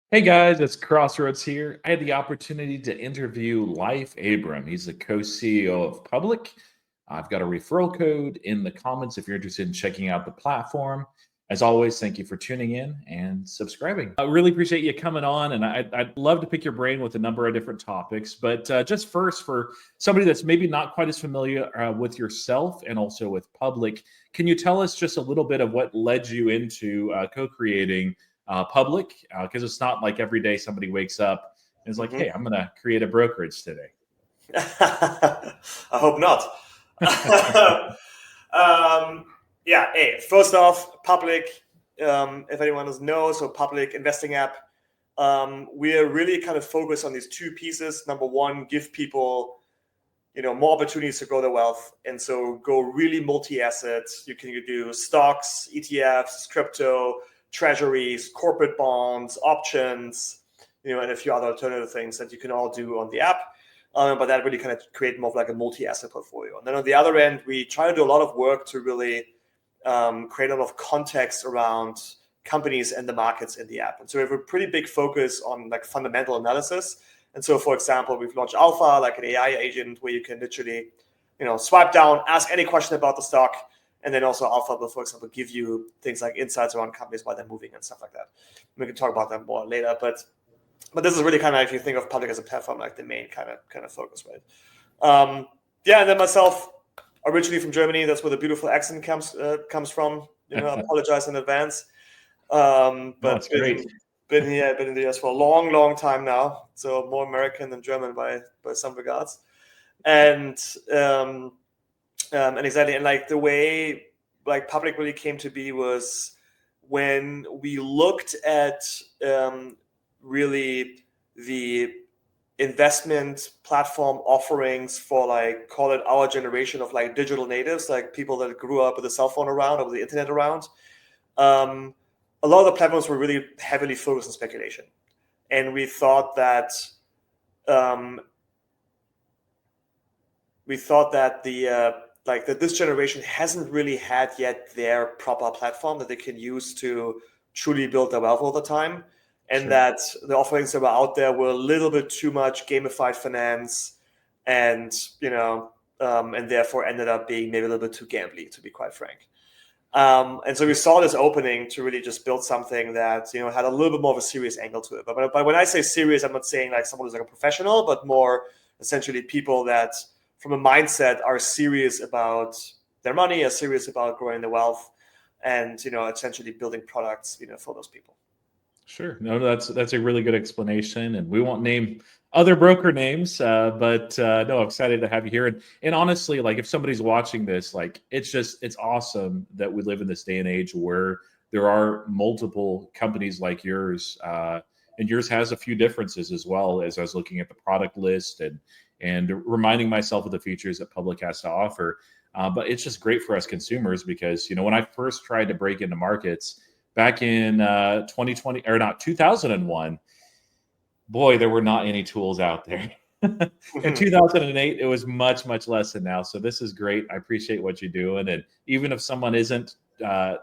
Hey guys, it's Crossroads here. I had the opportunity to interview Leif Abram. He's the co-CEO of Public. I've got a referral code in the comments if you're interested in checking out the platform. As always, thank you for tuning in and subscribing. I really appreciate you coming on, and I'd love to pick your brain with a number of different topics. But just first, for somebody that's maybe not quite as familiar with yourself and also with Public, can you tell us just a little bit of what led you into co-creating Public, because it's not like every day somebody wakes up and is like, Mhm. hey, I'm going to create a brokerage today. I hope not. um, yeah, hey, first off, Public, if anyone doesn't know, so Public investing app, we are really kind of focused on these two pieces. Number one, give people, more opportunities to grow their wealth. And so go really multi-assets. You can do stocks, ETFs, crypto, treasuries, corporate bonds, options, and a few other alternative things that you can all do on the app. But that really kind of create more of like a multi-asset portfolio. And then on the other end, we try to do a lot of work to really create a lot of context around companies and the markets in the app. And so we have a pretty big focus on like fundamental analysis. And so, for example, we've launched Alpha, like an AI agent where you can literally, swipe down, ask any question about the stock. And then also Alpha will, for example, give you things like insights around companies while they're moving and stuff like that. We can talk about that more later. But this is really kind of, if you think of Public as a platform, like the main kind of focus, right? And then myself, originally from Germany, that's where the beautiful accent comes from. Apologize in advance. No, But it's great. been in the US for a long, long time now. So more American than German by some regards. And exactly, and like the way like Public really came to be was when we looked at really the investment platform offerings for like, call it our generation of like digital natives, like people that grew up with a cell phone around or with the internet around. A lot of the platforms were really heavily focused on speculation, and we thought that that this generation hasn't really had yet their proper platform that they can use to truly build their wealth over time, and Sure. that the offerings that were out there were a little bit too much gamified finance, and and therefore ended up being maybe a little bit too gambly, to be quite frank. And so we saw this opening to really just build something that had a little bit more of a serious angle to it. But when I say serious, I'm not saying like someone who's like a professional, but more essentially people that from a mindset are serious about their money, are serious about growing their wealth, and essentially building products for those people. Sure. No, that's a really good explanation, and we won't name other broker names, but no, I'm excited to have you here. And honestly, like if somebody's watching this, like it's awesome that we live in this day and age where there are multiple companies like yours, and yours has a few differences as well. As I was looking at the product list and reminding myself of the features that Public has to offer. But it's just great for us consumers because when I first tried to break into markets back in 2020 or not 2001, boy, there were not any tools out there. In 2008, it was much less than now. So this is great. I appreciate what you're doing, and even if someone isn't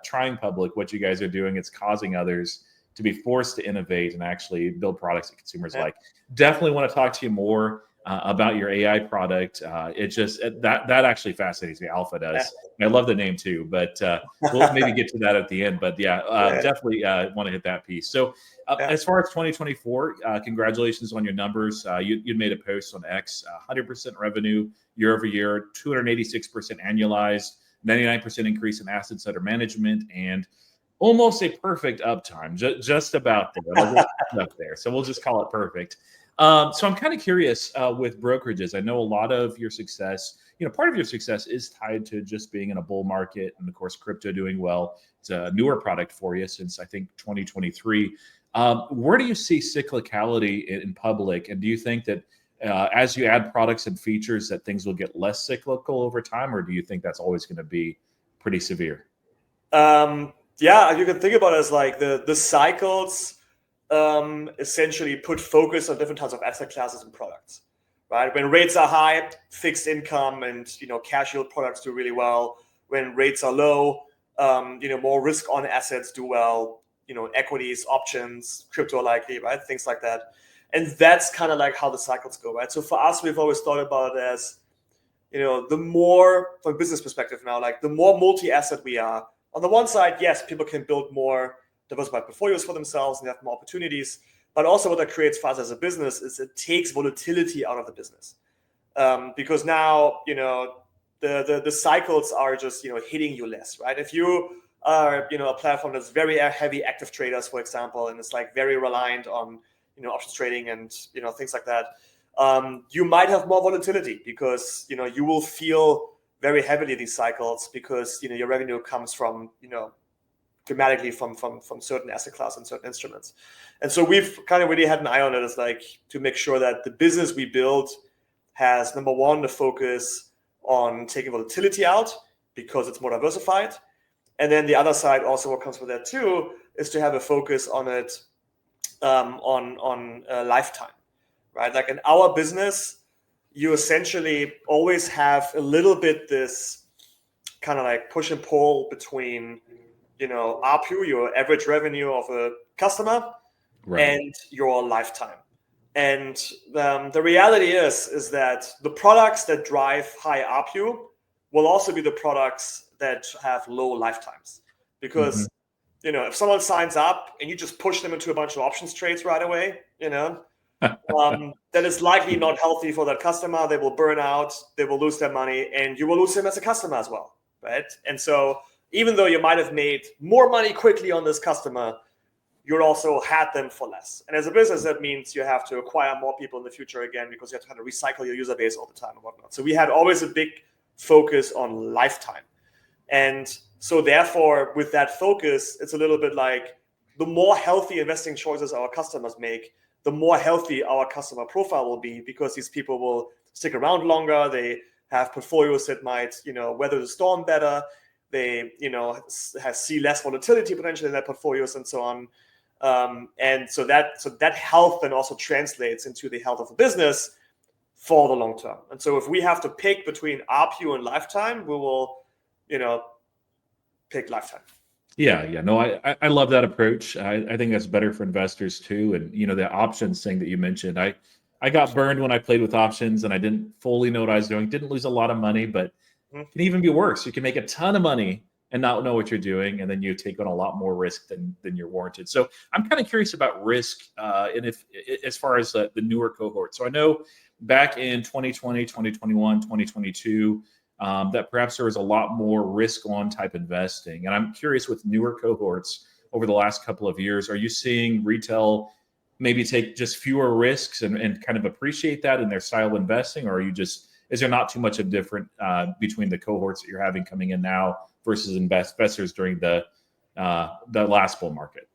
trying Public, what you guys are doing, it's causing others to be forced to innovate and actually build products that consumers Yeah. like. Definitely want to talk to you more about your AI product. That actually fascinates me. Alpha Yeah. does. I love the name too, but we'll maybe get to that at the end. But yeah, Yeah. definitely want to hit that piece. So Yeah. as far as 2024, congratulations on your numbers. You made a post on X, 100% revenue year over year, 286% annualized, 99% increase in assets under management, and almost a perfect uptime, just about there. It'll just be up there. So we'll just call it perfect. So I'm kind of curious with brokerages. I know a lot of your success, part of your success is tied to just being in a bull market, and of course, crypto doing well. It's a newer product for you since I think 2023. Where do you see cyclicality in Public, and do you think that as you add products and features that things will get less cyclical over time, or do you think that's always going to be pretty severe? Yeah, you can think about it as like the cycles essentially put focus on different types of asset classes and products, right? When rates are high, fixed income and cash yield products do really well. When rates are low, more risk on assets do well. equities, options, crypto likely, right? Things like that. And that's kind of like how the cycles go, right? So for us, we've always thought about it as, the more, from a business perspective now, like the more multi-asset we are, on the one side, yes, people can build more diversified portfolios for themselves and have more opportunities. But also what that creates for us as a business is it takes volatility out of the business. Because now, the cycles are just, hitting you less, right? If you are, a platform that's very heavy active traders, for example, and it's like very reliant on, options trading and, things like that, you might have more volatility because, you will feel very heavily these cycles because, your revenue comes from, dramatically from certain asset class and certain instruments. And so we've kind of really had an eye on it as like to make sure that the business we build has, number one, the focus on taking volatility out because it's more diversified. And then the other side, also what comes with that too, is to have a focus on it on lifetime, right? Like in our business, you essentially always have a little bit this kind of like push and pull between, ARPU, your average revenue of a customer, Right. and your lifetime. And the reality is that the products that drive high ARPU will also be the products that have low lifetimes. Because, if someone signs up and you just push them into a bunch of options trades right away, that is likely not healthy for that customer. They will burn out, they will lose their money, and you will lose them as a customer as well, right? And so even though you might have made more money quickly on this customer, you also had them for less. And as a business, that means you have to acquire more people in the future again because you have to kind of recycle your user base all the time and whatnot. So we had always a big focus on lifetime. And so therefore, with that focus, it's a little bit like the more healthy investing choices our customers make, the more healthy our customer profile will be because these people will stick around longer. They have portfolios that might, weather the storm better. They, see less volatility potentially in their portfolios and so on. And so that health then also translates into the health of the business for the long term. And so if we have to pick between ARPU and lifetime, we will, pick lifetime. Yeah. No, I love that approach. I think that's better for investors too. And the options thing that you mentioned, I got burned when I played with options and I didn't fully know what I was doing. Didn't lose a lot of money, but it can even be worse. You can make a ton of money and not know what you're doing, and then you take on a lot more risk than you're warranted. So I'm kind of curious about risk, and if as far as the newer cohort. So I know back in 2020, 2021, 2022, that perhaps there was a lot more risk on type investing. And I'm curious with newer cohorts over the last couple of years, are you seeing retail maybe take just fewer risks and kind of appreciate that in their style of investing, or is there not too much of different between the cohorts that you're having coming in now versus investors during the last bull market?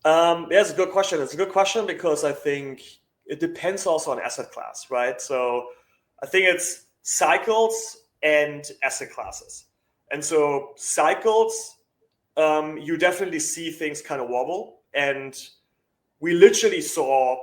Yeah, it's a good question. It's a good question because I think it depends also on asset class, right? So I think it's cycles and asset classes. And so cycles, you definitely see things kind of wobble. And we literally saw,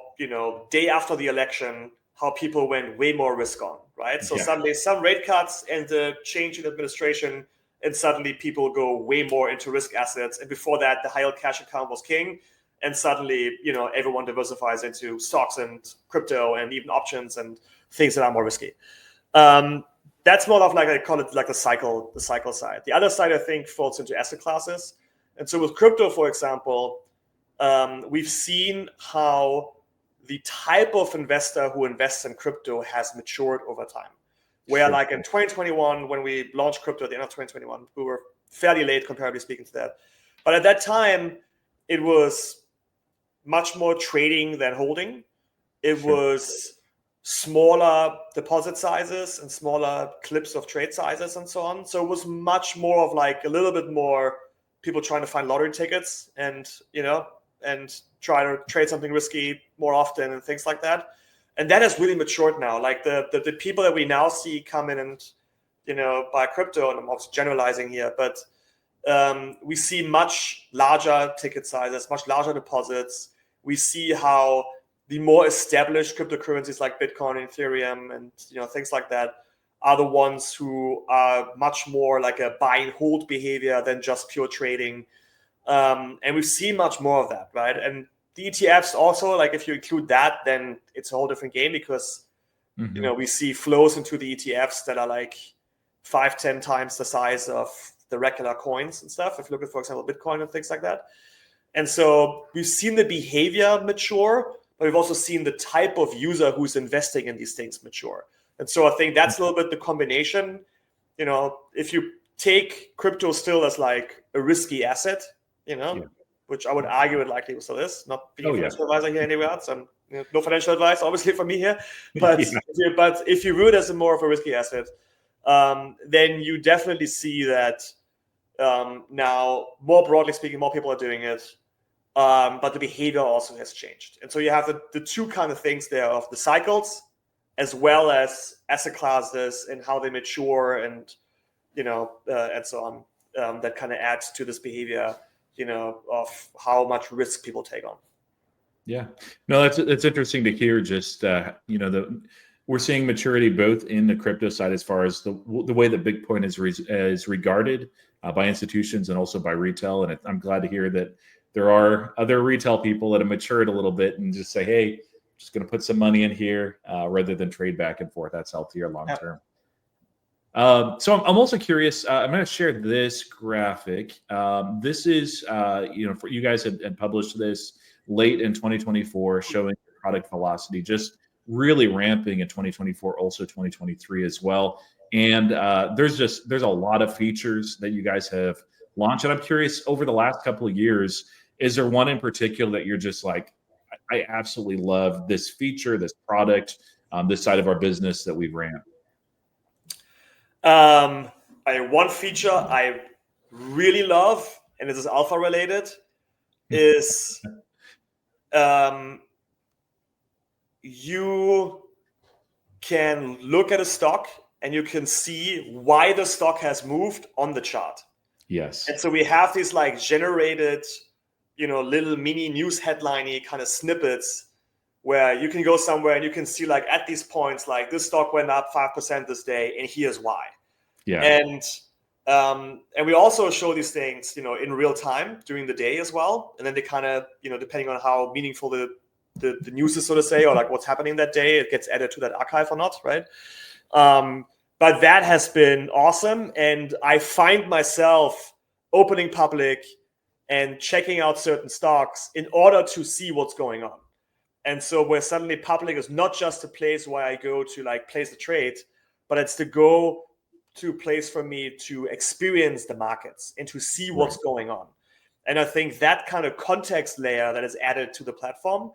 day after the election, how people went way more risk on, right? So suddenly some rate cuts and the change in administration, and suddenly people go way more into risk assets. And before that, the high yield cash account was king. And suddenly, everyone diversifies into stocks and crypto and even options and things that are more risky. That's more of like, I call it like the cycle side. The other side, I think, falls into asset classes. And so with crypto, for example, we've seen how the type of investor who invests in crypto has matured over time. Where like in 2021, when we launched crypto at the end of 2021, we were fairly late, comparatively speaking to that. But at that time, it was much more trading than holding. It was smaller deposit sizes and smaller clips of trade sizes and so on. So it was much more of like a little bit more people trying to find lottery tickets and, and try to trade something risky more often and things like that. And that has really matured now. Like the people that we now see come in and, buy crypto, and I'm also generalizing here, but we see much larger ticket sizes, much larger deposits. We see how the more established cryptocurrencies like Bitcoin and Ethereum and things like that are the ones who are much more like a buy and hold behavior than just pure trading. And we've seen much more of that, right? And the ETFs also, like if you include that, then it's a whole different game because we see flows into the ETFs that are like 5-10 times the size of the regular coins and stuff. If you look at, for example, Bitcoin and things like that. And so we've seen the behavior mature, but we've also seen the type of user who's investing in these things mature. And so I think that's a little bit the combination. If you take crypto still as like a risky asset, which I would argue it likely still is, not being a financial advisor here anywhere else. And no financial advice, obviously, from me here. But but if you view it as more of a risky asset, then you definitely see that now, more broadly speaking, more people are doing it. But the behavior also has changed. And so you have the two kind of things there of the cycles as well as asset classes and how they mature and so on, that kind of adds to this behavior, of how much risk people take on. Yeah, no, that's interesting to hear. Just we're seeing maturity both in the crypto side as far as the way that Bitcoin is regarded by institutions and also by retail. And I'm glad to hear that there are other retail people that have matured a little bit and just say, hey, just going to put some money in here rather than trade back and forth. That's healthier long term. So I'm also curious. I'm going to share this graphic. This is, for you guys had published this late in 2024, showing product velocity just really ramping in 2024, also 2023 as well. And there's a lot of features that you guys have launched. And I'm curious, over the last couple of years, is there one in particular that you're just like, I absolutely love this feature, this product, this side of our business that we've ramped? One feature I really love, and this is alpha related, is you can look at a stock and you can see why the stock has moved on the chart. Yes. And so we have these like generated, little mini news headline-y kind of snippets where you can go somewhere and you can see like at these points, like this stock went up 5% this day and here's why. Yeah. And we also show these things, in real time during the day as well. And then they kind of, depending on how meaningful the news is, so to say, or like what's happening that day, it gets added to that archive or not, right? But that has been awesome. And I find myself opening public and checking out certain stocks in order to see what's going on. And so where suddenly public is not just a place where I go to like place a trade, but it's to go to a place for me to experience the markets and to see what's going on. And I think that kind of context layer that is added to the platform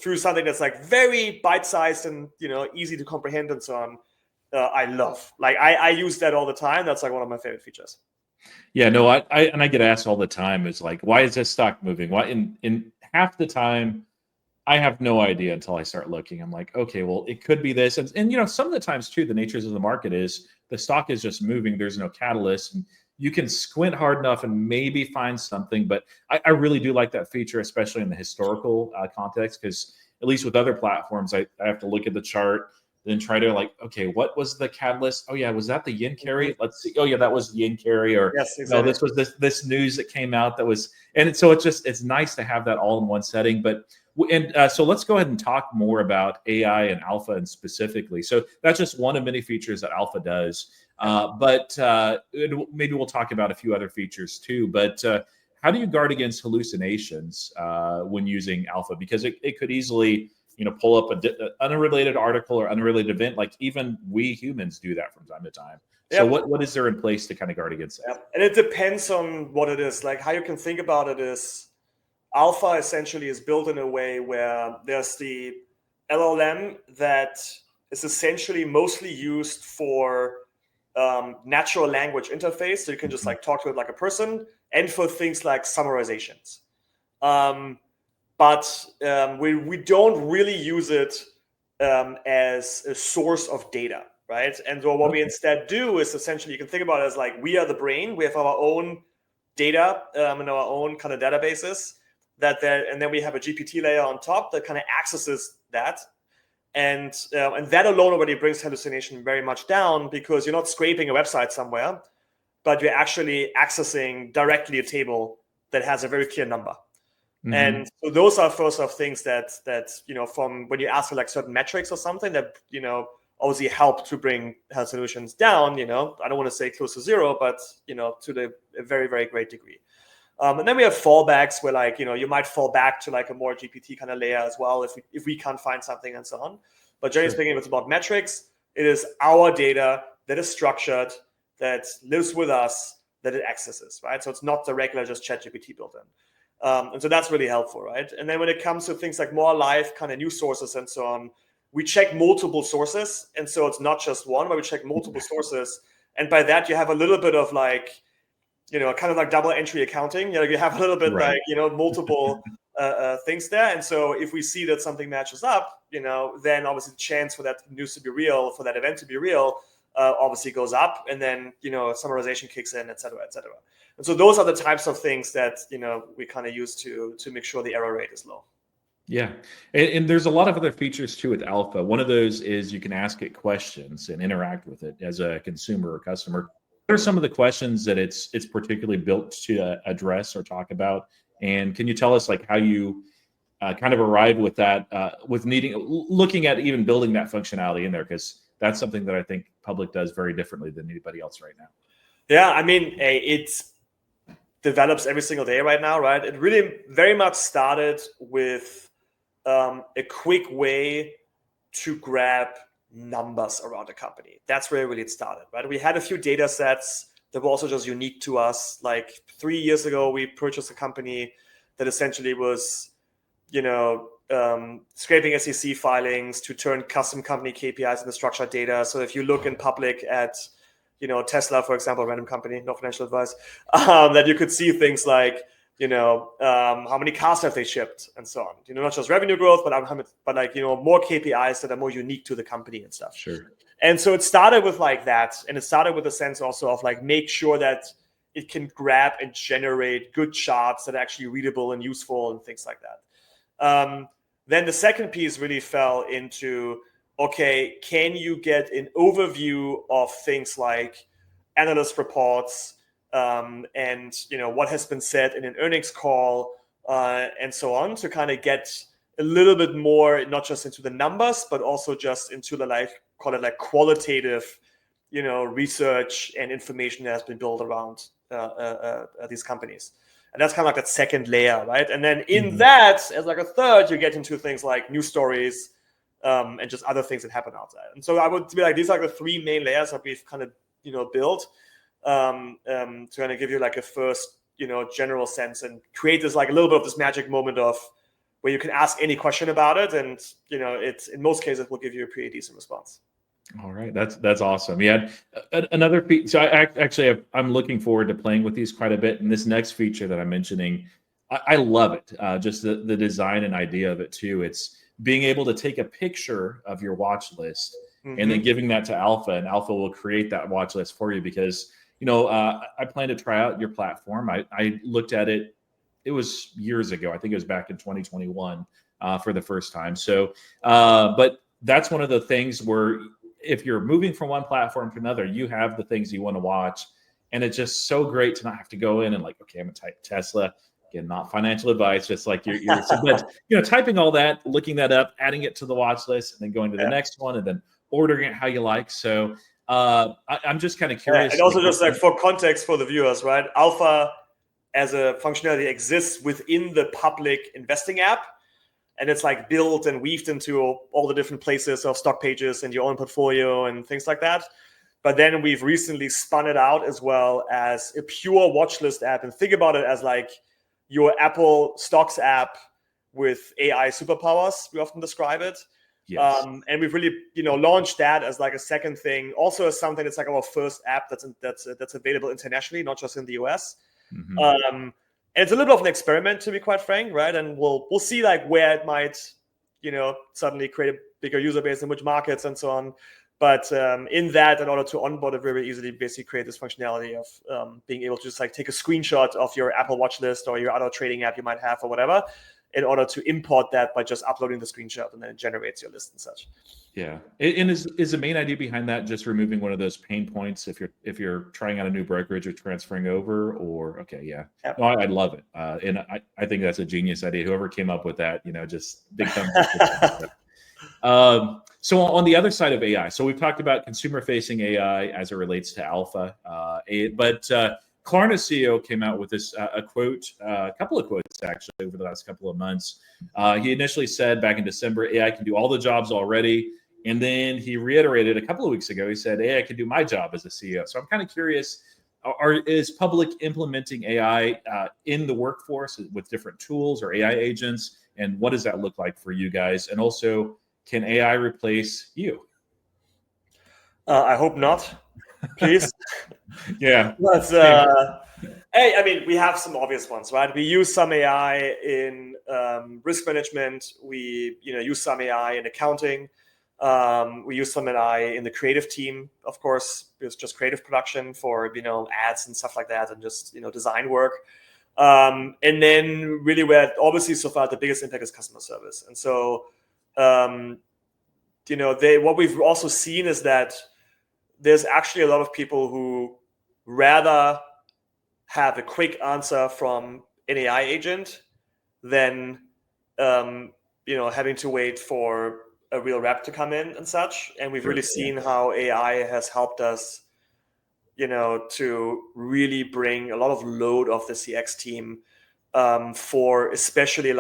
through something that's like very bite-sized and easy to comprehend and so on, I love. Like I use that all the time. That's like one of my favorite features. Yeah, no, I get asked all the time is like, why is this stock moving? Why in half the time I have no idea until I start looking. I'm like, okay, well, it could be this. And some of the times too, the natures of the market is the stock is just moving. There's no catalyst. And you can squint hard enough and maybe find something. But I really do like that feature, especially in the historical context, because at least with other platforms, I have to look at the chart, then try to like, okay, what was the catalyst? Oh yeah, was that the yen carry? Let's see. Oh yeah, that was the yen carry. Or yes, exactly. No, this was this news that came out that was, and so it's nice to have that all in one setting. But so let's go ahead and talk more about AI and Alpha and specifically. So that's just one of many features that Alpha does. But maybe we'll talk about a few other features too. But how do you guard against hallucinations when using Alpha? Because it could easily pull up an unrelated article or unrelated event. Like even we humans do that from time to time. So what is there in place to kind of guard against that? And it depends on what it is. Like how you can think about it is Alpha essentially is built in a way where there's the LLM that is essentially mostly used for natural language interface. So you can just like talk to it like a person, and for things like summarizations. But we don't really use it as a source of data, right? And so what we instead do is essentially, you can think about it as like, we are the brain. We have our own data and our own kind of databases and then we have a GPT layer on top that kind of accesses that. And that alone already brings hallucination very much down, because you're not scraping a website somewhere, but you're actually accessing directly a table that has a very clear number. Mhm. And so those are first of things that from when you ask for like certain metrics or something that obviously help to bring hallucinations down. I don't want to say close to zero, but to a very, very great degree. And then we have fallbacks where like you might fall back to like a more GPT kind of layer as well if we can't find something and so on. But generally speaking, if it's about metrics, it is our data that is structured, that lives with us, that it accesses, right? So it's not the regular just ChatGPT built in. And so that's really helpful, right? And then when it comes to things like more live kind of news sources and so on, we check multiple sources. And so it's not just one, but we check multiple sources. And by that, you have a little bit of like, kind of like double entry accounting. You have a little bit Right. like, multiple things there. And so if we see that something matches up, then obviously the chance for that news to be real, for that event to be real, obviously goes up. And then, summarization kicks in, et cetera, et cetera. And so those are the types of things that, we kind of use to make sure the error rate is low. Yeah. And there's a lot of other features too with Alpha. One of those is you can ask it questions and interact with it as a consumer or customer. What are some of the questions that it's particularly built to address or talk about? And can you tell us like how you kind of arrived with that, with looking at even building that functionality in there? Because that's something that I think Public does very differently than anybody else right now. Yeah, I mean, it develops every single day right now, right? It really very much started with a quick way to grab numbers around a company. That's where really it started, right? We had a few data sets that were also just unique to us. Like 3 years ago, we purchased a company that essentially was, scraping SEC filings to turn custom company KPIs into structured data. So if you look in public at, Tesla, for example, a random company, no financial advice, that you could see things like, how many cars have they shipped and so on. Not just revenue growth, but like, more KPIs that are more unique to the company and stuff. Sure. And so it started with like that. And it started with a sense also of like, make sure that it can grab and generate good charts that are actually readable and useful and things like that. Then the second piece really fell into, okay, can you get an overview of things like analyst reports, and what has been said in an earnings call, and so on, to kind of get a little bit more, not just into the numbers, but also just into the call it qualitative, research and information that has been built around these companies. And that's kind of like that second layer, right? And then in that, as like a third, you get into things like news stories, and just other things that happen outside. And so I would be like, these are the three main layers that we've kind of built, to kind of give you like a first general sense and create this like a little bit of this magic moment of where you can ask any question about it, and it's in most cases will give you a pretty decent response. All right, that's awesome. Yeah, another feature. So I'm looking forward to playing with these quite a bit. And this next feature that I'm mentioning, I love it. Just the design and idea of it too. It's being able to take a picture of your watch list and then giving that to Alpha, and Alpha will create that watch list for you. Because I plan to try out your platform. I looked at it. It was years ago. I think it was back in 2021 for the first time. So, but that's one of the things where if you're moving from one platform to another, you have the things you want to watch. And it's just so great to not have to go in and like, okay, I'm going to type Tesla. Again, not financial advice, just like you're but, typing all that, looking that up, adding it to the watch list, and then going to the next one, and then ordering it how you like. So I'm just kind of curious. And also just like for context for the viewers, right? Alpha as a functionality exists within the public investing app. And it's like built and weaved into all the different places of stock pages and your own portfolio and things like that. But then we've recently spun it out as well as a pure watch list app. And think about it as like your Apple stocks app with AI superpowers, we often describe it. Yes. And we've really, launched that as like a second thing. Also as something that's like our first app that's available internationally, not just in the US. And it's a little bit of an experiment, to be quite frank, right? And we'll see like where it might, suddenly create a bigger user base in which markets and so on. But in that, in order to onboard it very easily, basically create this functionality of being able to just like take a screenshot of your Apple Watch list or your other trading app you might have or whatever, in order to import that by just uploading the screenshot, and then it generates your list and such. Yeah, and is the main idea behind that just removing one of those pain points if you're trying out a new brokerage or transferring over, or okay, yeah, Yep. no, I love it, and I think that's a genius idea. Whoever came up with that, just big thumbs up. So on the other side of AI, so we've talked about consumer-facing AI as it relates to alpha, but Klarna CEO came out with this a quote, a couple of quotes actually over the last couple of months. He initially said back in December, AI can do all the jobs already. And then he reiterated a couple of weeks ago, he said, AI can do my job as a CEO. So I'm kind of curious, is public implementing AI in the workforce with different tools or AI agents? And what does that look like for you guys? And also, can AI replace you? I hope not, please. Yeah. But hey, I mean, we have some obvious ones, right? We use some AI in risk management. We use some AI in accounting. We use some AI in the creative team, of course. It's just creative production for ads and stuff like that, and just design work. And then really where obviously so far the biggest impact is customer service. And so what we've also seen is that there's actually a lot of people who rather have a quick answer from an AI agent than having to wait for a real rep to come in and such. And we've really seen how AI has helped us to really bring a lot of load off the CX team for especially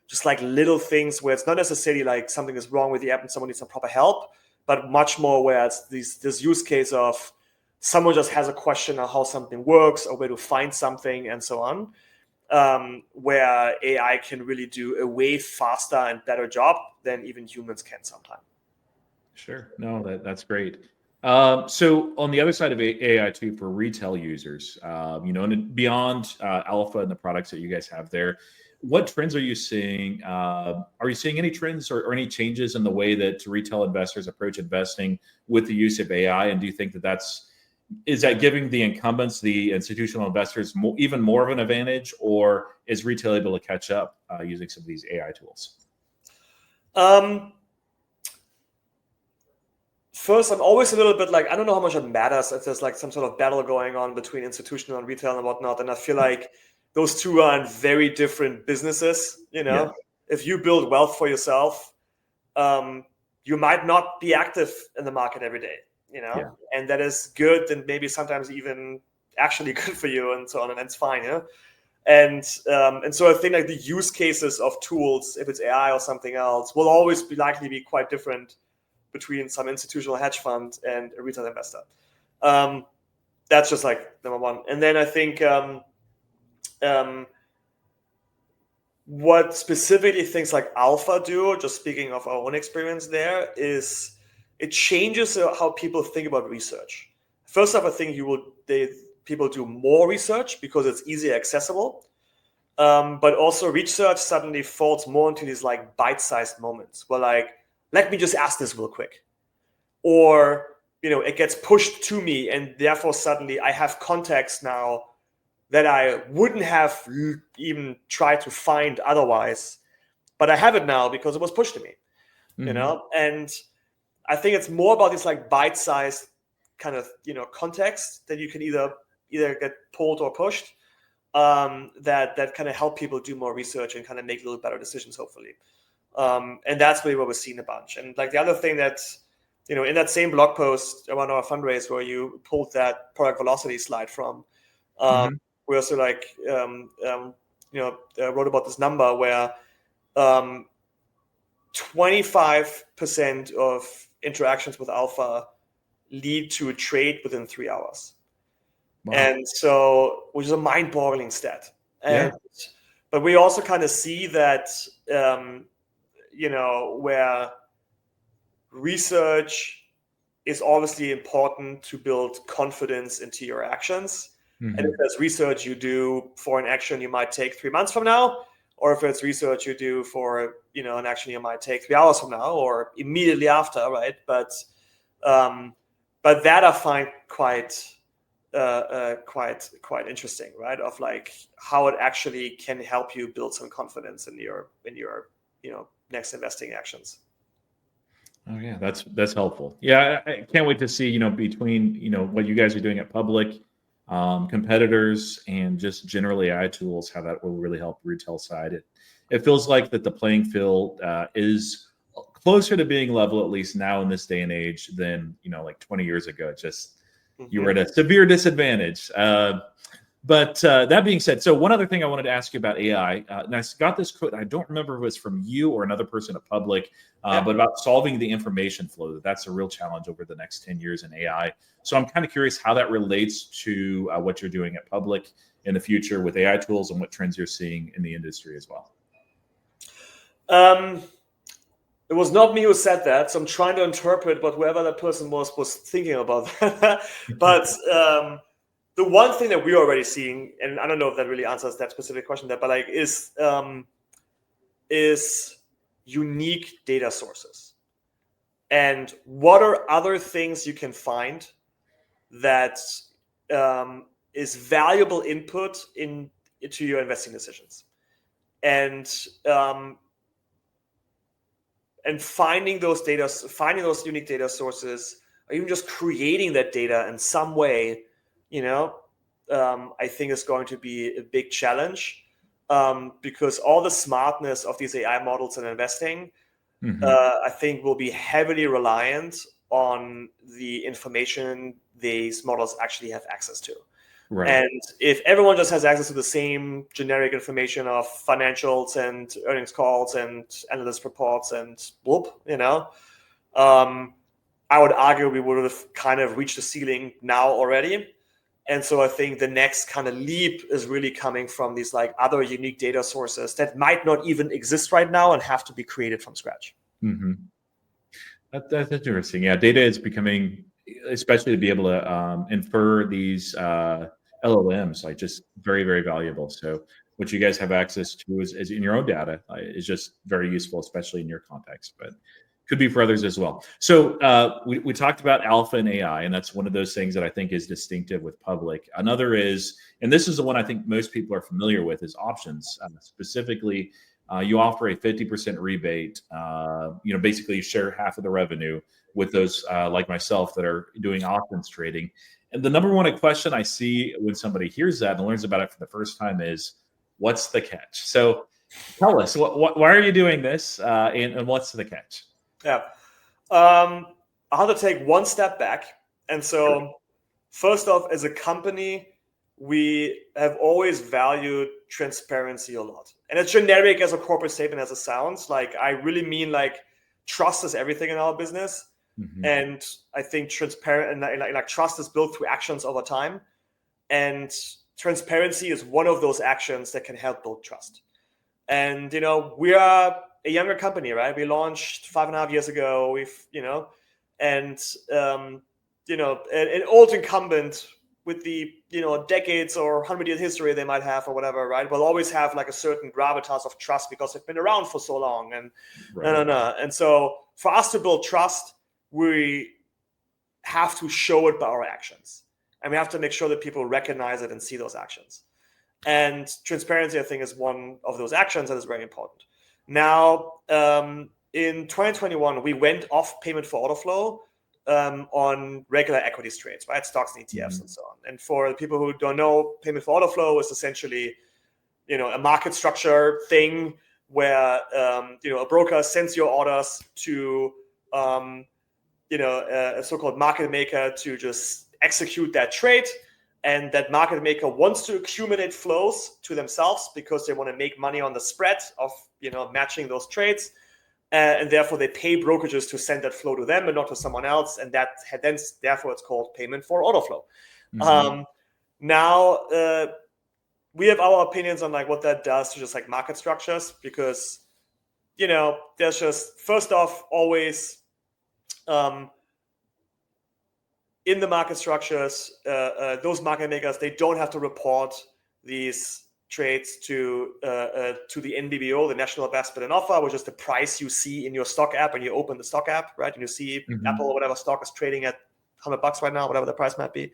just little things where it's not necessarily like something is wrong with the app and someone needs some proper help, but much more where it's this use case of someone just has a question on how something works or where to find something and so on, where AI can really do a way faster and better job than even humans can sometimes. Sure. No, that's great. So on the other side of AI too, for retail users, and beyond Alpha and the products that you guys have there, what trends are you seeing? Are you seeing any trends or any changes in the way that retail investors approach investing with the use of AI? And do you think is that giving the incumbents, the institutional investors, even more of an advantage, or is retail able to catch up using some of these AI tools? First, I'm always a little bit I don't know how much it matters if there's some sort of battle going on between institutional and retail and whatnot. And I feel like those two are in very different businesses. Yeah. If you build wealth for yourself, you might not be active in the market every day, and that is good and maybe sometimes even actually good for you and so on, and it's fine, And so I think the use cases of tools, if it's AI or something else, will always likely be quite different between some institutional hedge fund and a retail investor. That's just number one. And then I think what specifically things like Alpha do, just speaking of our own experience there, is it changes how people think about research. First off, I think people do more research because it's easier accessible. But also research suddenly falls more into these bite-sized moments where let me just ask this real quick. Or, it gets pushed to me and therefore suddenly I have context now that I wouldn't have even tried to find otherwise, but I have it now because it was pushed to me, And I think it's more about this bite-sized kind of, context that you can either get pulled or pushed, that kind of help people do more research and kind of make a little better decisions, hopefully. And that's really what we're seeing a bunch. And the other thing that's, in that same blog post around our fundraise where you pulled that product velocity slide from, we also wrote about this number where 25% of interactions with Alpha lead to a trade within 3 hours. Wow. And so, which is a mind-boggling stat. But we also kind of see that, where research is obviously important to build confidence into your actions. And if there's research you do for an action you might take 3 months from now, or if it's research you do for an action you might take 3 hours from now or immediately after, right? But that I find quite quite interesting, right? Of like how it actually can help you build some confidence in your next investing actions. Oh yeah, that's helpful. Yeah, I can't wait to see, between, what you guys are doing at Public, competitors, and just generally AI tools, how that will really help retail side. It feels like that the playing field is closer to being level, at least now in this day and age, than, like 20 years ago. Just you were at a severe disadvantage. But that being said, so one other thing I wanted to ask you about AI, and I got this quote, I don't remember if it was from you or another person at Public, but about solving the information flow. That's a real challenge over the next 10 years in AI. So I'm kind of curious how that relates to what you're doing at Public in the future with AI tools and what trends you're seeing in the industry as well. It was not me who said that, so I'm trying to interpret what whoever that person was thinking about that. But the one thing that we're already seeing, and I don't know if that really answers that specific question there, but like is unique data sources. And what are other things you can find that is valuable input into your investing decisions? And finding those unique data sources, or even just creating that data in some way, I think is going to be a big challenge, because all the smartness of these AI models in investing, I think, will be heavily reliant on the information these models actually have access to. Right. And if everyone just has access to the same generic information of financials and earnings calls and analyst reports and whoop, I would argue we would have kind of reached the ceiling now already. And so I think the next kind of leap is really coming from these like other unique data sources that might not even exist right now and have to be created from scratch. That's interesting. Yeah, data is becoming, especially to be able to infer these LLMs, like just very, very valuable. So what you guys have access to is in your own data is just very useful, especially in your context, but could be for others as well. So we talked about alpha and AI, and that's one of those things that I think is distinctive with Public. Another is, and this is the one I think most people are familiar with, is options. Specifically, you offer a 50% rebate. Basically you share half of the revenue with those like myself that are doing options trading. And the number one question I see when somebody hears that and learns about it for the first time is, what's the catch? So tell us, why are you doing this, and what's the catch? Yeah, I'll have to take one step back. And so first off, as a company, we have always valued transparency a lot. And as generic as a corporate statement as it sounds, like I really mean like trust is everything in our business. And I think transparent and like trust is built through actions over time. And transparency is one of those actions that can help build trust. And, we are a younger company, right? We launched 5.5 years ago. An old incumbent with the, decades or 100-year history they might have or whatever, right? Will always have like a certain gravitas of trust because they've been around for so long. And And so for us to build trust, we have to show it by our actions. And we have to make sure that people recognize it and see those actions. And transparency, I think, is one of those actions that is very important. Now, in 2021, we went off payment for order flow on regular equities trades, right? Stocks and ETFs and so on. And for the people who don't know, payment for order flow is essentially, a market structure thing where, a broker sends your orders to, a so-called market maker to just execute that trade. And that market maker wants to accumulate flows to themselves because they want to make money on the spread of, matching those trades. And therefore they pay brokerages to send that flow to them and not to someone else. And therefore it's called payment for order flow. Now, we have our opinions on like what that does to just like market structures, because, there's just, first off, always, in the market structures, those market makers, they don't have to report these trades to the NBBO, the National Best Bid and Offer, which is the price you see in your stock app when you open the stock app, right? And you see Apple or whatever stock is trading at $100 right now, whatever the price might be.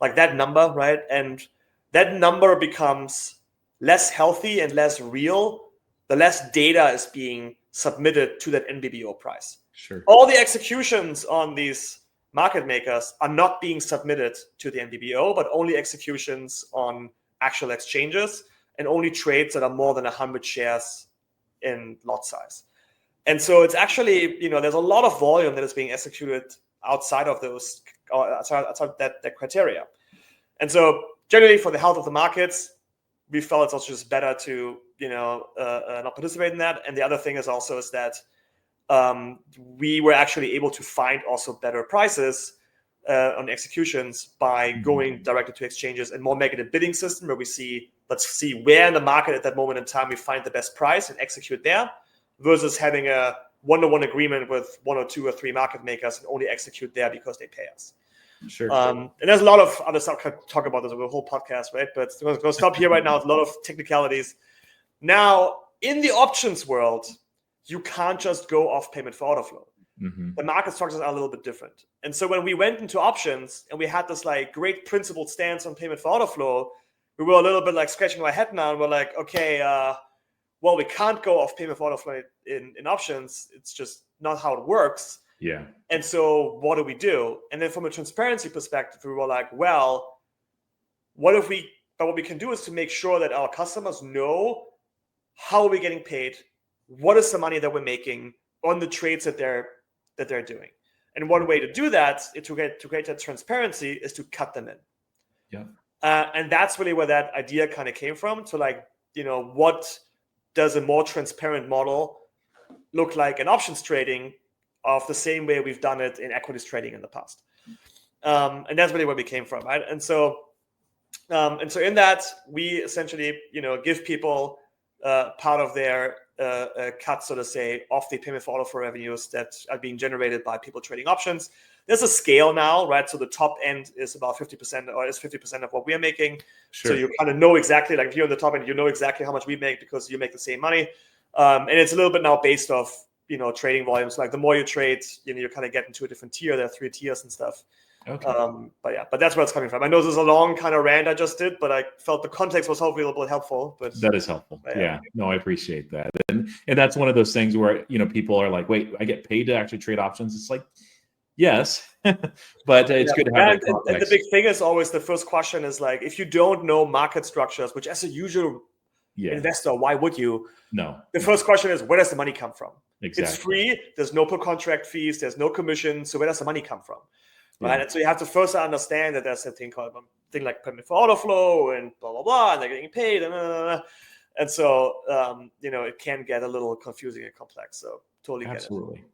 like that number, right? And that number becomes less healthy and less real the less data is being submitted to that NBBO price. Sure. All the executions on these market makers are not being submitted to the NBBO, but only executions on actual exchanges and only trades that are more than 100 shares in lot size. And so it's actually, there's a lot of volume that is being executed outside of those, outside that criteria. And so generally for the health of the markets, we felt it's also just better to, not participate in that. And the other thing is that we were actually able to find also better prices on executions by going directly to exchanges and more making a bidding system where let's see where in the market at that moment in time we find the best price and execute there, versus having a one-to-one agreement with one or two or three market makers and only execute there because they pay us. Sure. And there's a lot of other stuff to talk about. There's a whole podcast, right? But we're going to stop here right now. It's a lot of technicalities. Now, in the options world, you can't just go off payment for order flow. The market structures are a little bit different. And so when we went into options and we had this great principled stance on payment for order flow, we were a little bit scratching our head now, and we're like, okay, well, we can't go off payment for order flow in options. It's just not how it works. Yeah. And so what do we do? And then from a transparency perspective, we were like, well, what we can do is to make sure that our customers know how are we getting paid, what is the money that we're making on the trades that they're doing. And one way to do that, to create that transparency, is to cut them in. Yeah. And that's really where that idea kind of came from. To what does a more transparent model look like in options trading, of the same way we've done it in equities trading in the past. And that's really where we came from, right? And so in that, we essentially, give people part of their cut, so to say, off the payment for order flow revenues that are being generated by people trading options. There's a scale now, right? So the top end is about 50%, or is 50% of what we are making. Sure. So you kind of know exactly, if you're on the top end, you know exactly how much we make because you make the same money. And it's a little bit now based off, trading volumes. The more you trade, you kind of get into a different tier. There are 3 tiers and stuff. Okay. But that's where it's coming from. I know this is a long kind of rant I just did, but I felt the context was hopefully a little bit helpful. But that is helpful. Yeah. No, I appreciate that. And that's one of those things where, people are like, wait, I get paid to actually trade options. It's like, yes, but it's good to have that context. And the big thing is always, the first question is if you don't know market structures, which as a usual investor, why would you? No. The first question is, where does the money come from? Exactly. It's free. There's no per contract fees. There's no commission. So where does the money come from? Right. And so you have to first understand that there's a thing like payment for order flow and blah, blah, blah, and they're getting paid. And so, it can get a little confusing and complex. So totally get it. Absolutely.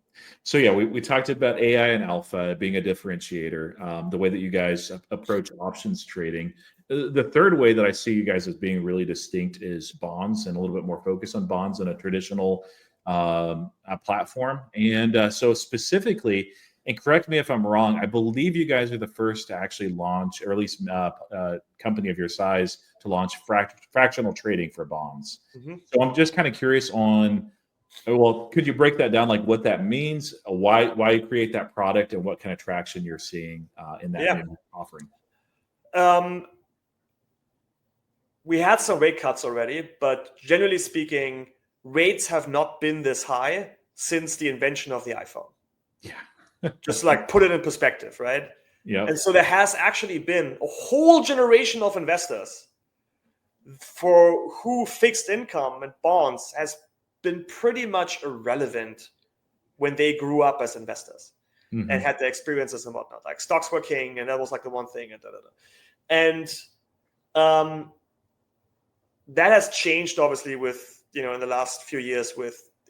So yeah, we talked about AI and alpha being a differentiator, the way that you guys approach options trading. The third way that I see you guys as being really distinct is bonds, and a little bit more focus on bonds than a traditional platform. And so specifically, and correct me if I'm wrong, I believe you guys are the first to actually launch, or at least company of your size, to launch fractional trading for bonds. So I'm just kind of curious on, well, could you break that down, what that means, why you create that product, and what kind of traction you're seeing in that new offering? We had some rate cuts already, but generally speaking, rates have not been this high since the invention of the iPhone. Yeah. Just put it in perspective, right? Yeah. And so there has actually been a whole generation of investors for who fixed income and bonds has been pretty much irrelevant when they grew up as investors and had the experiences and whatnot. Stocks were king, and that was the one thing, and that has changed obviously with in the last few years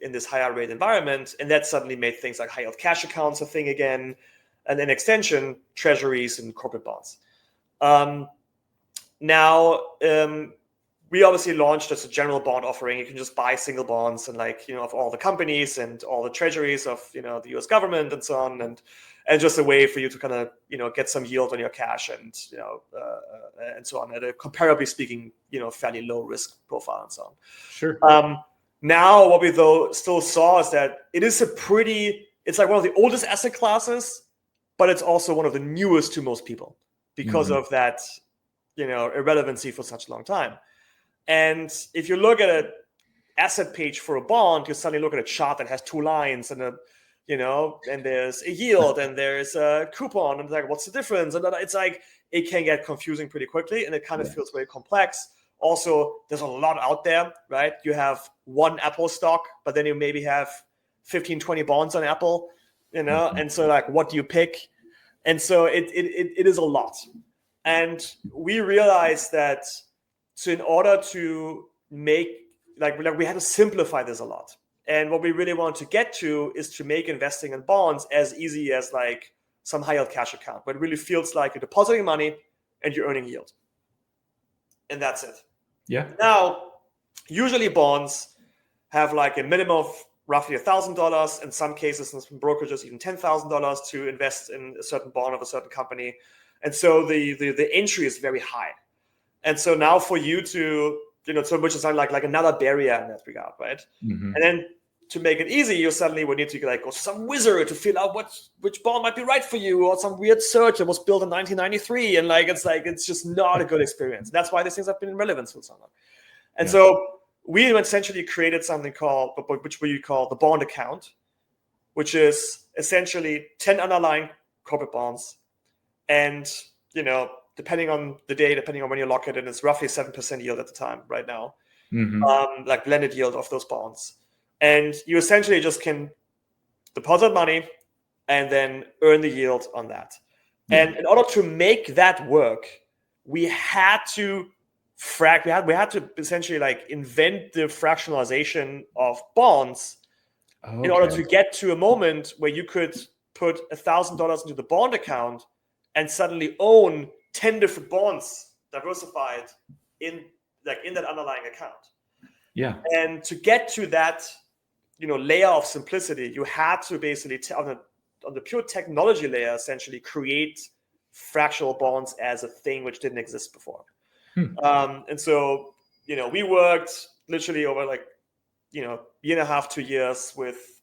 in this higher rate environment, and that suddenly made things like high yield cash accounts a thing again, and in extension, treasuries and corporate bonds. Now, we obviously launched as a general bond offering. You can just buy single bonds and of all the companies and all the treasuries of the US government and so on, and just a way for you to kind of get some yield on your cash and and so on at a, comparably speaking, fairly low risk profile and so on. Sure. Now what we still saw is that it's one of the oldest asset classes, but it's also one of the newest to most people. because of that, irrelevancy for such a long time. And if you look at an asset page for a bond, you suddenly look at a chart that has two lines and and there's a yield and there's a coupon, and it's like, what's the difference? And it's like, it can get confusing pretty quickly, and it kind of feels very complex. Also, there's a lot out there, right? You have one Apple stock, but then you maybe have 15, 20 bonds on Apple, and so like, what do you pick? And so it is a lot. And we realized that, so in order to make, like we had to simplify this a lot. And what we really want to get to is to make investing in bonds as easy as like some high yield cash account, but it really feels like you're depositing money and you're earning yield. And that's it. Yeah. Now, usually bonds have like a minimum of roughly $1,000, in some cases, in some brokerages, even $10,000 to invest in a certain bond of a certain company. And so the entry is very high. And so now for you to, so which is like another barrier in that regard, right? And then to make it easy, you suddenly would need to like go to some wizard to figure out which bond might be right for you, or some weird search that was built in 1993. And it's just not a good experience. That's why these things have been in relevance for so long. And so we essentially created something which we call the bond account, which is essentially 10 underlying corporate bonds. And, depending on the day, depending on when you lock it in, it's roughly 7% yield at the time right now, like blended yield of those bonds. And you essentially just can deposit money and then earn the yield on that. And in order to make that work, we had to essentially like invent the fractionalization of bonds in order to get to a moment where you could put $1,000 into the bond account and suddenly own 10 different bonds diversified in that underlying account. Yeah. And to get to that, layer of simplicity, you had to basically on the pure technology layer, essentially create fractional bonds as a thing which didn't exist before. And so, we worked literally over year and a half, 2 years with,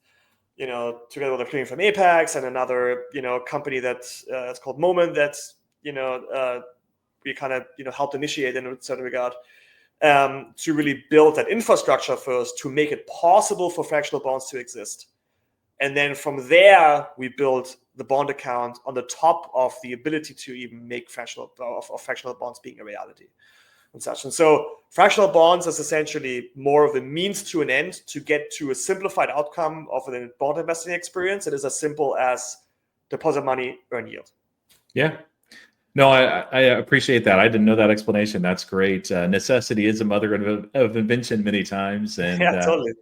together with a team from Apex and another, company that's it's called Moment, that's, we kind of, helped initiate in a certain regard, to really build that infrastructure first to make it possible for fractional bonds to exist. And then from there, we built the bond account on the top of the ability to even make fractional bonds being a reality and such. And so fractional bonds is essentially more of a means to an end to get to a simplified outcome of a bond investing experience. It is as simple as deposit money, earn yield. Yeah. No, I appreciate that. I didn't know that explanation. That's great. Necessity is a mother of invention many times. And yeah, totally.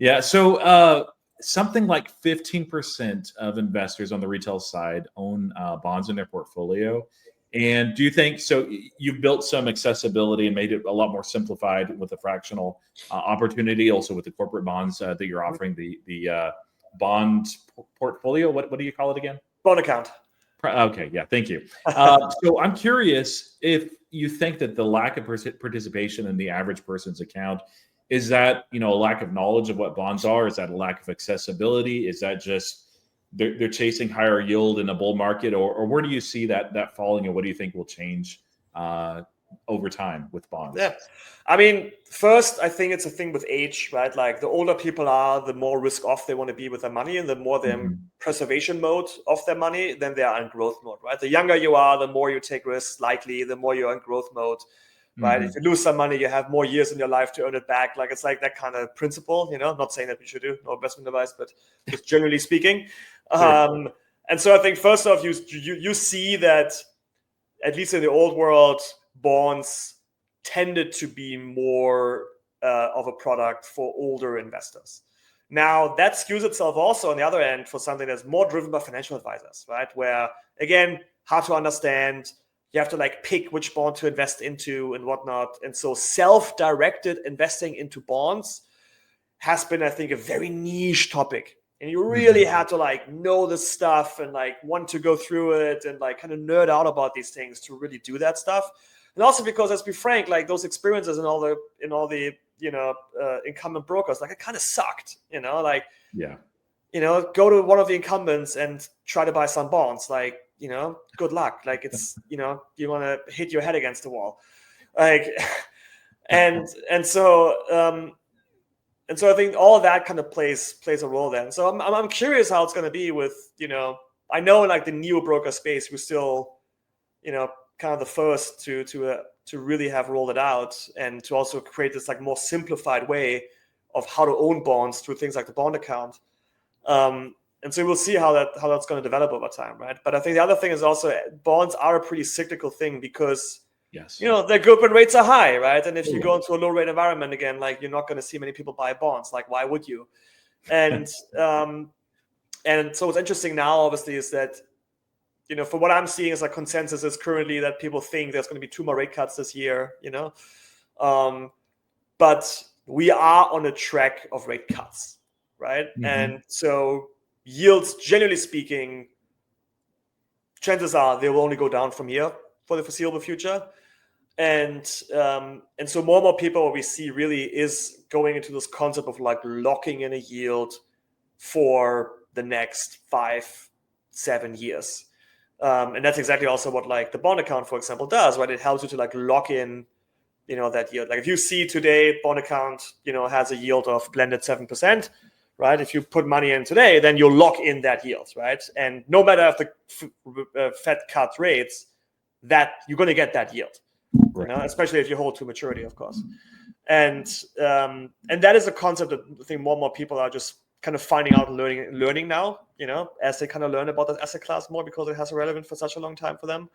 Yeah. So something like 15% of investors on the retail side own bonds in their portfolio. And do you think, so you've built some accessibility and made it a lot more simplified with the fractional opportunity, also with the corporate bonds that you're offering, the bond portfolio. What do you call it again? Bond account. Okay, yeah, thank you. So I'm curious if you think that the lack of participation in the average person's account, is that a lack of knowledge of what bonds are? Is that a lack of accessibility? Is that just they're chasing higher yield in a bull market, or where do you see that falling, and what do you think will change over time with bonds? Yeah, I mean, first, I think it's a thing with age, right? Like the older people are, the more risk off they want to be with their money, and the more they're in preservation mode of their money, then they are in growth mode, right? The younger you are, the more you take risks, likely, the more you're in growth mode, right? If you lose some money, you have more years in your life to earn it back. Like it's like that kind of principle, I'm not saying that we should do no investment advice, but just generally speaking. Sure. And so I think first off, you see that at least in the old world, bonds tended to be more of a product for older investors. Now that skews itself also on the other end for something that's more driven by financial advisors, right? Where again, hard to understand. You have to pick which bond to invest into and whatnot. And so self-directed investing into bonds has been, I think, a very niche topic. And you really had to know this stuff and want to go through it and kind of nerd out about these things to really do that stuff. And also because, let's be frank, those experiences in all the incumbent brokers, it kind of sucked, Yeah. Go to one of the incumbents and try to buy some bonds. good luck. Like it's, you want to hit your head against the wall, like, and so I think all of that kind of plays a role then. So I'm curious how it's going to be with, I know in like the neo broker space, we're still, kind of the first to really have rolled it out, and to also create this like more simplified way of how to own bonds through things like the bond account. And so we'll see how that's going to develop over time, right? But I think the other thing is also bonds are a pretty cyclical thing because Yes. they're good when rates are high, right? And if you go into a low rate environment again, like you're not going to see many people buy bonds. Like, why would you? And and so what's interesting now, obviously, is that for what I'm seeing is like consensus is currently that people think there's going to be 2 more rate cuts this year. But we are on a track of rate cuts, right? Mm-hmm. And so yields, generally speaking, chances are they will only go down from here for the foreseeable future. And so more and more people, what we see really is going into this concept of like locking in a yield for the next 5-7 years. And that's exactly also what like the bond account, for example, does, right? It helps you to like lock in, that yield. Like if you see today bond account, has a yield of blended 7%, right? If you put money in today, then you'll lock in that yield, right? And no matter if the Fed cuts rates, that you're going to get that yield, right. Especially if you hold to maturity, of course. And that is a concept that I think more and more people are just kind of finding out and learning now, as they kind of learn about the asset class more, because it has been relevant for such a long time for them.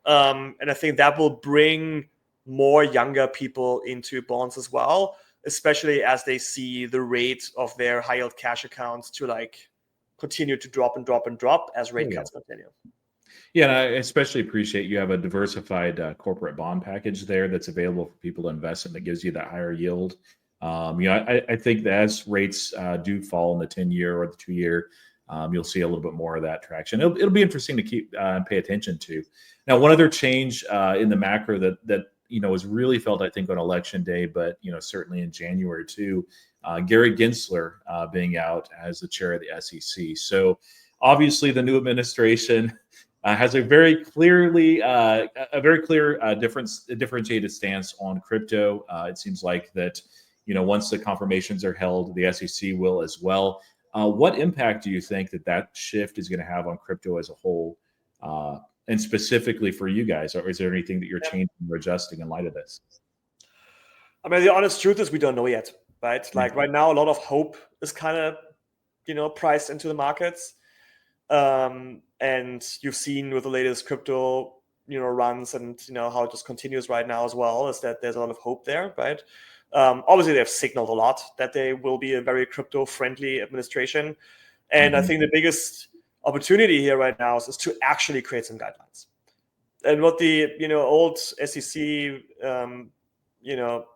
And I think that will bring more younger people into bonds as well, especially as they see the rate of their high yield cash accounts to like continue to drop as rate cuts continue. Yeah, and I especially appreciate you have a diversified corporate bond package there that's available for people to invest in, that gives you that higher yield. I think that as rates do fall in the 10-year or the 2-year, you'll see a little bit more of that traction. It'll be interesting to keep and pay attention to. Now, one other change in the macro that was really felt, I think, on election day, but certainly in January too, Gary Gensler being out as the chair of the SEC. So obviously, the new administration has a very clear differentiated stance on crypto. It seems like that, once the confirmations are held, the SEC will as well. What impact do you think that shift is going to have on crypto as a whole, and specifically for you guys? Or is there anything that you're changing or adjusting in light of this? I mean, the honest truth is we don't know yet, right? Like right now, a lot of hope is kind of, priced into the markets. And you've seen with the latest crypto, runs and, how it just continues right now as well, is that there's a lot of hope there, right? Obviously, they've signaled a lot that they will be a very crypto-friendly administration. And I think the biggest opportunity here right now is to actually create some guidelines. And what the, old SEC,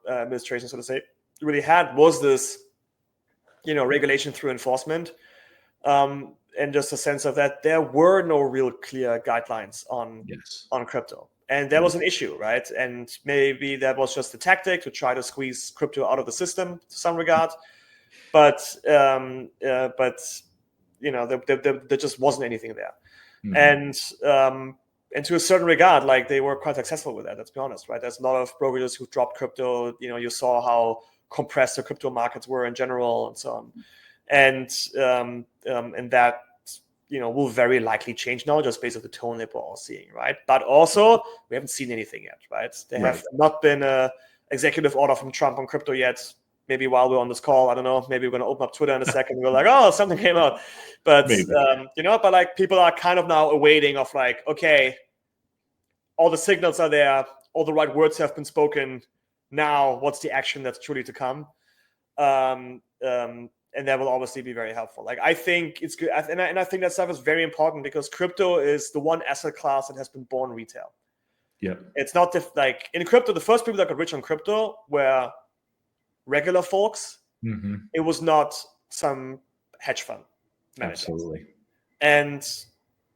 administration, so to say, really had was this, regulation through enforcement. And just a sense of that there were no real clear guidelines on crypto. And that was an issue, right? And maybe that was just a tactic to try to squeeze crypto out of the system to some regard. But there just wasn't anything there. And to a certain regard, like they were quite successful with that, let's be honest, right? There's a lot of brokerages who dropped crypto. You saw how compressed the crypto markets were in general and so on. And that will very likely change now, just based on the tone that we're all seeing, right? But also, we haven't seen anything yet, right? There have not been an executive order from Trump on crypto yet. Maybe while we're on this call, I don't know. Maybe we're going to open up Twitter in a second. And we're like, oh, something came out. But but like people are kind of now awaiting of like, okay, all the signals are there, all the right words have been spoken. Now, what's the action that's truly to come? And that will obviously be very helpful. Like I think it's good, and I think that stuff is very important because crypto is the one asset class that has been born retail. Yeah, it's not like in crypto, the first people that got rich on crypto were regular folks. It was not some hedge fund managers. Absolutely. And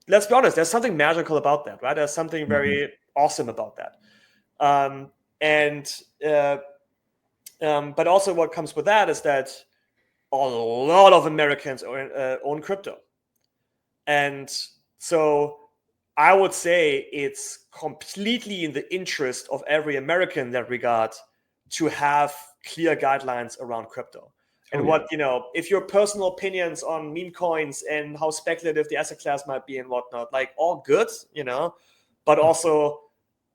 let's be honest, there's something magical about that, right? There's something very awesome about that. But also what comes with that is that a lot of Americans own crypto. And so I would say it's completely in the interest of every American in that regard to have clear guidelines around crypto. And what, if your personal opinions on meme coins and how speculative the asset class might be and whatnot, like all good, but also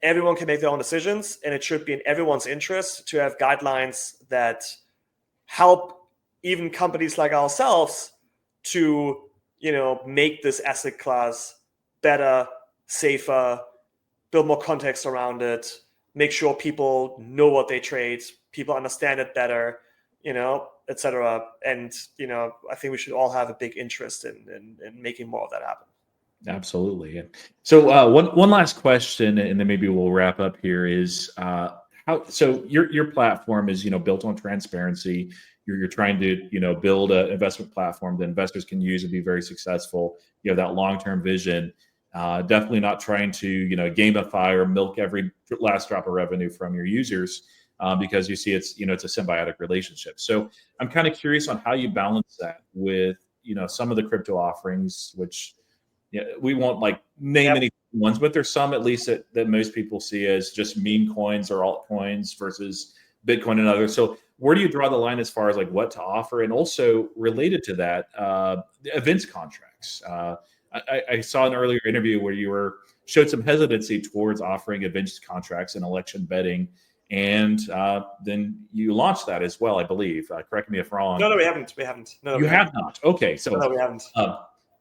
everyone can make their own decisions, and it should be in everyone's interest to have guidelines that help even companies like ourselves to, make this asset class better, safer, build more context around it, make sure people know what they trade, people understand it better, etc. And, I think we should all have a big interest in making more of that happen. Absolutely. So one last question, and then maybe we'll wrap up here is how, so your platform is, built on transparency. You're trying to, build an investment platform that investors can use and be very successful. You have that long-term vision. Definitely not trying to, gamify or milk every last drop of revenue from your users, because you see it's a symbiotic relationship. So I'm kind of curious on how you balance that with, some of the crypto offerings, which we won't like name any ones, but there's some at least that most people see as just meme coins or altcoins versus Bitcoin and others. So where do you draw the line as far as like what to offer? And also related to that, the events contracts. I saw an earlier interview where you showed some hesitancy towards offering events contracts and election betting. And then you launched that as well, I believe. Correct me if wrong. No, we haven't. We haven't. No, you have not. Okay, so no, we haven't.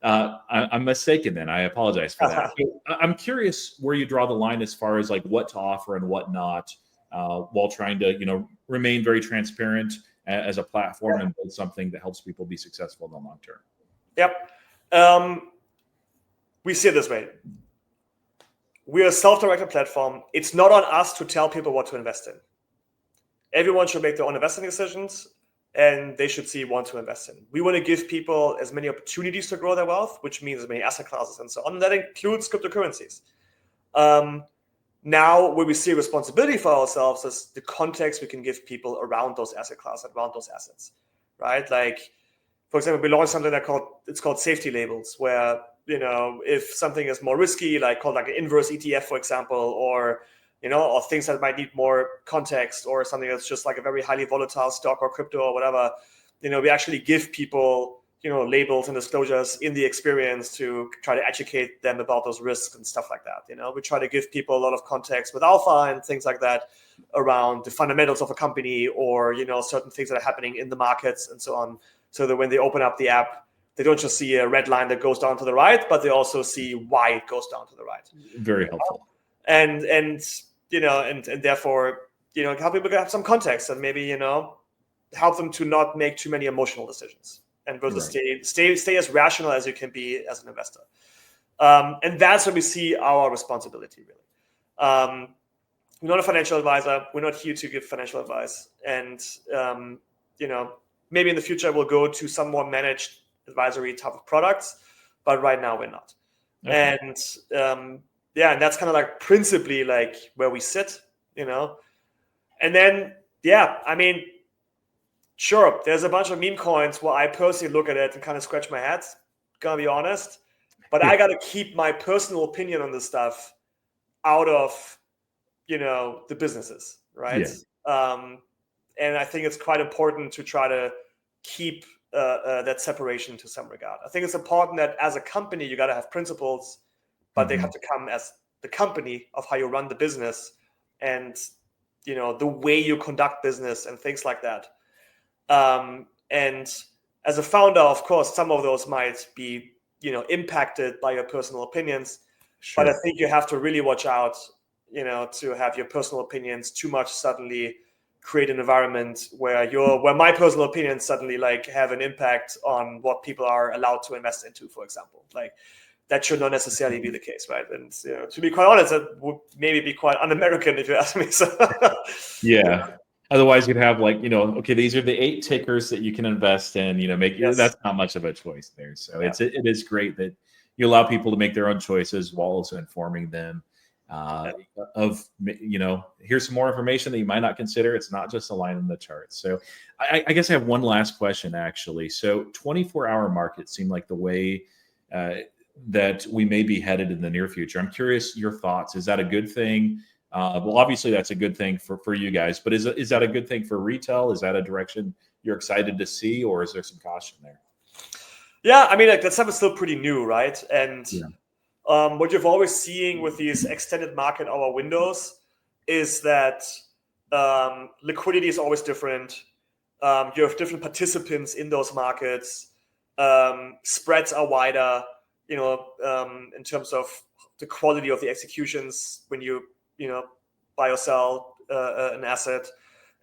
I'm mistaken then. I apologize for that. I'm curious where you draw the line as far as like what to offer and what not, while trying to, remain very transparent as a platform and build something that helps people be successful in the long term. Yep. We see it this way. We're a self-directed platform. It's not on us to tell people what to invest in. Everyone should make their own investing decisions, and they should see what to invest in. We want to give people as many opportunities to grow their wealth, which means as many asset classes and so on. That includes cryptocurrencies. Now, where we see responsibility for ourselves is the context we can give people around those asset classes, around those assets, right? Like, for example, we launched something it's called safety labels, where, if something is more risky, called like an inverse ETF, for example, or things that might need more context, or something that's just like a very highly volatile stock or crypto or whatever, we actually give people, labels and disclosures in the experience to try to educate them about those risks and stuff like that. We try to give people a lot of context with alpha and things like that around the fundamentals of a company, or, certain things that are happening in the markets and so on, so that when they open up the app, they don't just see a red line that goes down to the right, but they also see why it goes down to the right. Very helpful. And therefore, help people have some context and maybe, help them to not make too many emotional decisions and versus stay as rational as you can be as an investor. And that's where we see our responsibility, really. We're not a financial advisor. We're not here to give financial advice. And, maybe in the future we'll go to some more managed advisory type of products, but right now we're not. Okay. And and that's kind of like principally like where we sit, And then, sure, there's a bunch of meme coins where I personally look at it and kind of scratch my head, gonna be honest. But I got to keep my personal opinion on this stuff out of, the businesses, right? Yeah. And I think it's quite important to try to keep that separation to some regard. I think it's important that as a company, you got to have principles, but they have to come as the company of how you run the business and, the way you conduct business and things like that. And as a founder, of course, some of those might be, impacted by your personal opinions, sure. But I think you have to really watch out, to have your personal opinions too much suddenly create an environment where my personal opinions suddenly have an impact on what people are allowed to invest into, for example. That should not necessarily be the case, right? And to be quite honest, that would maybe be quite un-American if you ask me. So yeah. Otherwise, you'd have okay, these are the 8 tickers that you can invest in. That's not much of a choice there. So it is great that you allow people to make their own choices while also informing them of here's some more information that you might not consider. It's not just a line in the chart. So I guess I have one last question actually. So 24-hour markets seem like the way that we may be headed in the near future. I'm curious your thoughts. Is that a good thing? Well, obviously that's a good thing for you guys, but is that a good thing for retail? Is that a direction you're excited to see, or is there some caution there? Yeah, I mean, like that stuff is still pretty new, right? And Yeah. what you've always seeing with these extended market hour windows is that liquidity is always different. You have different participants in those markets. Spreads are wider, in terms of the quality of the executions when you buy or sell an asset,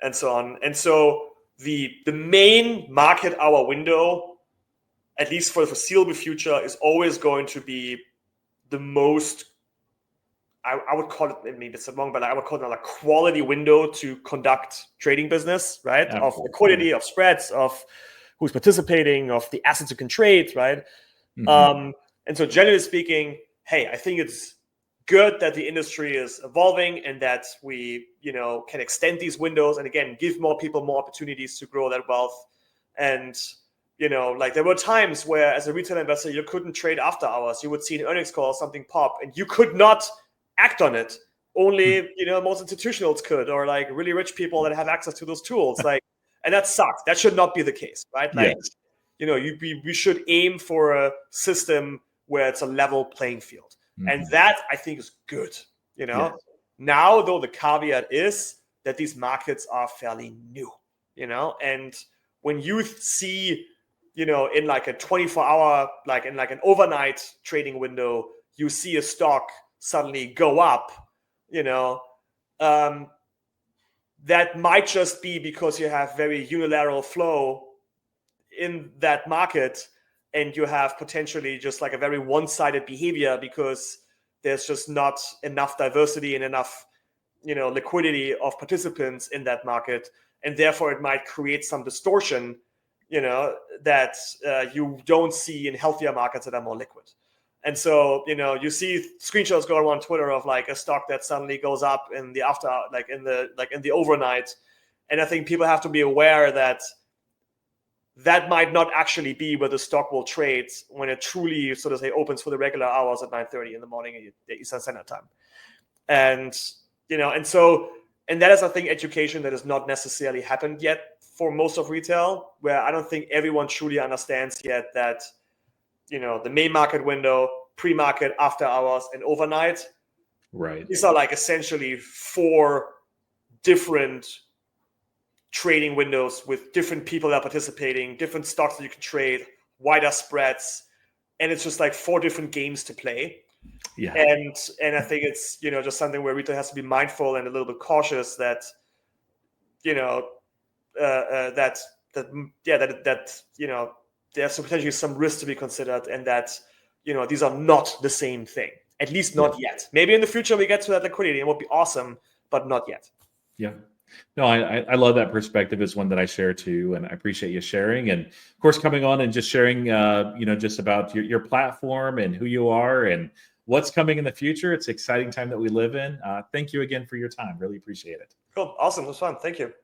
and so on. And so the main market hour window, at least for the foreseeable future, is always going to be the most, I would call it, maybe it's wrong, but I would call it a quality window to conduct trading business, right? Absolutely. Of liquidity, of spreads, of who's participating, of the assets you can trade, right? Mm-hmm. And so generally speaking, hey, I think it's good that the industry is evolving and that we, can extend these windows and again, give more people more opportunities to grow their wealth. And, like there were times where as a retail investor, you couldn't trade after hours. You would see an earnings call, something pop, and you could not act on it. Only, most institutionals could, or like really rich people that have access to those tools. Like, and that sucks. That should not be the case, right? Like, Yes. we should aim for a system where it's a level playing field. Mm-hmm. And that I think is good. Yes. Now though, the caveat is that these markets are fairly new, and when you see, in like a 24-hour, like in like an overnight trading window, you see a stock suddenly go up, that might just be because you have very unilateral flow in that market, and you have potentially just like a very one-sided behavior because there's just not enough diversity and enough, liquidity of participants in that market, and therefore it might create some distortion, that you don't see in healthier markets that are more liquid. And so, you see screenshots go around Twitter of like a stock that suddenly goes up in the after, like in the overnight, and I think people have to be aware that that might not actually be where the stock will trade when it truly, so to say, opens for the regular hours at 9:30 in the morning at Eastern Standard Time. And, and that is, I think, education that has not necessarily happened yet for most of retail, where I don't think everyone truly understands yet that, the main market window, pre-market, after hours, and overnight, right, these are like essentially 4 different trading windows with different people that are participating, different stocks that you can trade, wider spreads, and it's just like 4 different games to play. Yeah. And I think it's, just something where retail has to be mindful and a little bit cautious that, there's potentially some risk to be considered, and that, these are not the same thing, at least not yet. Maybe in the future we get to that liquidity and it would be awesome, but not yet. Yeah. No, I love that perspective. Is one that I share too, and I appreciate you sharing. And of course, coming on and just sharing, just about your platform and who you are and what's coming in the future. It's an exciting time that we live in. Thank you again for your time. Really appreciate it. Cool. Awesome. It was fun. Thank you.